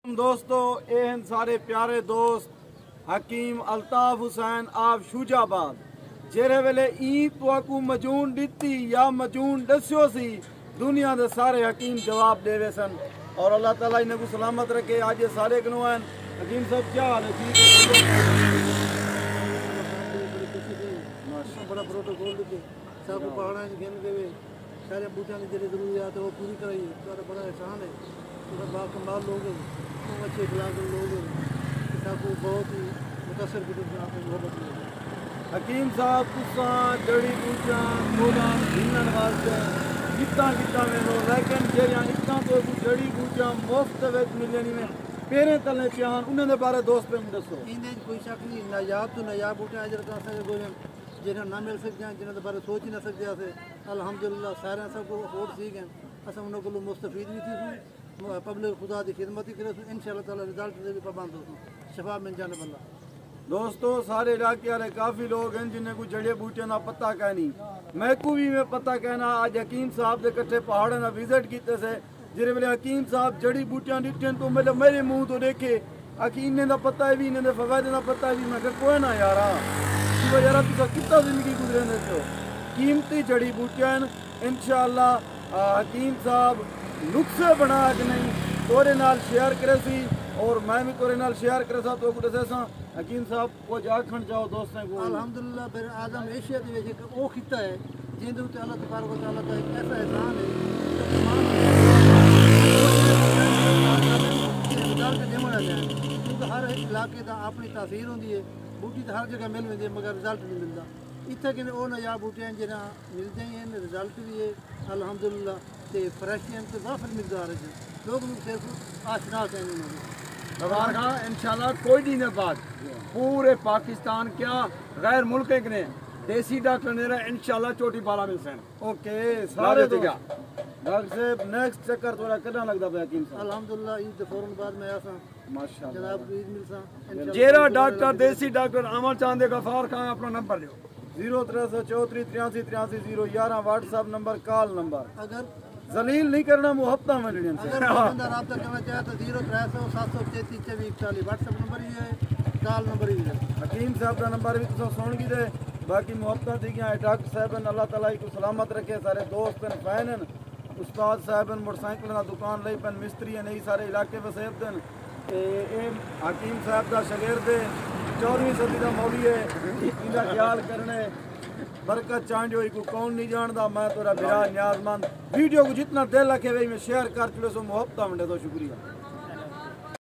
دوستو اہن سارے پیارے دوست حکیم الطاف حسین آپ شوجاباد جیرے ویلے عید تو مجون ڈتی یا مجون ڈسیو سی دنیا دے سارے حکیم جواب دے سن اور اللہ تعالیٰ انہیں کو سلامت رکھے آج یہ سارے گنوائن حکیم صاحب کیا حال ہے بڑا پروٹوکول دیتے سب کو پہاڑاں گھن دے سارے بوٹیاں کی جڑی ضروریات ہے وہ پوری کرائی ہے بڑا احسان ہے پورا باکمال لوگ ہیں اچھے اخلاق لوگ ہیں سب کو بہت ہی متاثر بھی آپ محبت لوگ حکیم صاحب تساں جڑی بوٹیاں بولاں گھنن واسطے کتنا میں لو لیکن جڑیاں اتنا تو جڑی بوٹیاں مفت وچ ملنی میں پیرے تلے پیان انہاں دے بارے دوست پہ دسو اندے کوئی شک نہیں نایاب تو نایاب بوٹیاں اجر کا اساں گوجن جنہاں نہ مل سکتے ہیں جنہاں دے بارے سوچ ہی نہ سکتے اسے الحمدللہ سارے سب کو ووٹ سی گئے اساں انہاں کو مستفید بھی تھی پبلک خدا دی خدمت ہی کرے انشاءاللہ تعالی رزلٹ دے بھی پابند ہو شفا من جانب اللہ دوستو سارے علاقے والے کافی لوگ ہیں جنہیں کو جڑے بوٹیاں کا پتہ کہنی میں کو بھی میں پتہ کہنا آج حکیم صاحب دے کٹھے پہاڑوں کا وزٹ کیتے سے جڑے ویلے حکیم صاحب جڑی بوٹیاں ڈٹھیں تو میرے منہ تو دیکھے حکیم نے دا پتہ ہے بھی انہیں دے فوائد دا پتہ ہے بھی میں کہ کوئی نہ یارا یارا تو کتنا زندگی گزرے تو قیمتی جڑی بوٹیاں انشاءاللہ حکیم صاحب نقصے بنا کے نہیں تورے نال شیئر کرے سی اور میں بھی تورے نال شیئر کرے سا تو کچھ دسے سا حکیم صاحب کو جا کھن جاؤ دوستیں کو الحمدللہ بر اعظم ایشیا دے وچ او خطہ ہے جن دے اللہ تبارک و تعالی کا ایک ایسا احسان ہے کیونکہ ہر علاقے دا اپنی تاثیر ہوندی ہے بوٹی تو ہر جگہ مل ویندی ہے مگر رزلٹ نہیں ملتا اتنے کہ وہ نایاب بوٹیاں جہاں ملتے ہیں رزلٹ بھی ہے الحمدللہ تے فریش ہیں تو وافر مقدار ہے لوگ صرف آشنا کہیں انشاءاللہ کوئی دن بعد پورے پاکستان کیا غیر ملک نے دیسی ڈاکٹر نے انشاءاللہ چوٹی بالا مل سین اوکے سارے تو ڈاکٹر صاحب نیکسٹ چکر تھوڑا کتنا لگتا ہے حکیم صاحب الحمدللہ عید فوراً بعد میں آسا ماشاءاللہ جناب عید ملسا جیرا ڈاکٹر دیسی ڈاکٹر عمل چاندے غفار خان اپنا نمبر لیو 0334 83 011 what's app number call number اگر ذلیل نہیں کرنا محبتہ میں لینے سے اگر بندہ رابطہ کرنا چاہے تو 0300 733 2441 واٹس ایپ نمبر ہی ہے کال نمبر ہی ہے حکیم صاحب کا نمبر بھی تو سن گی دے باقی محبتہ تھی گیا ڈاکٹر صاحب اللہ تعالیٰ کو سلامت رکھے سارے دوست ہیں فین ہیں استاد صاحب موٹر سائیکل کا دکان لئی پن مستری ہیں نہیں سارے علاقے وسیب دن حکیم صاحب کا شاگرد 14ویں صدی کا مولوی ہے ان کا خیال کرنے برکت چانڈیو کو کون نہیں جاندا میں تورا بھرا نیاز مند ویڈیو کو جتنا دل رکھے وہی میں شیئر کر چلے سو محبتہ منڈے تو شکریہ